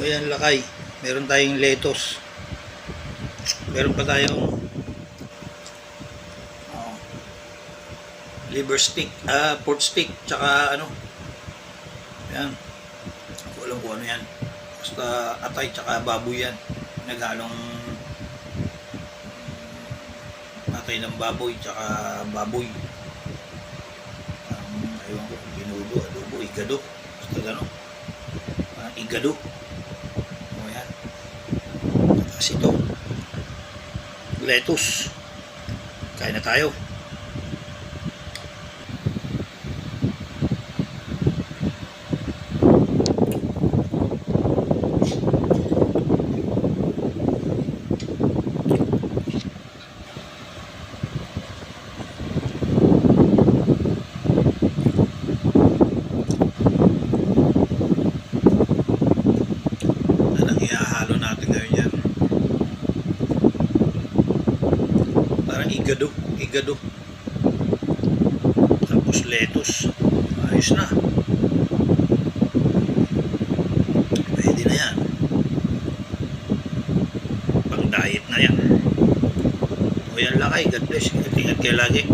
O yan, lakay. Meron tayong lettuce. Meron pa tayong liver stick, pork stick, tsaka ano. Yan. Walang kung ano yan. Basta atay tsaka baboy yan. Naghalong atay ng baboy tsaka baboy. Aywan ko, binudo, adobo, igado. Basta gano'n. Igado. O yan. Tapos ito. Lettuce. Kain na tayo. Ihahalo natin ngayon yan. Parang igado. Tapos lettuce. Ayos na. Pwede na yan. Pang diet na yan. O yan lakay. God bless. Ingat kayo lagi.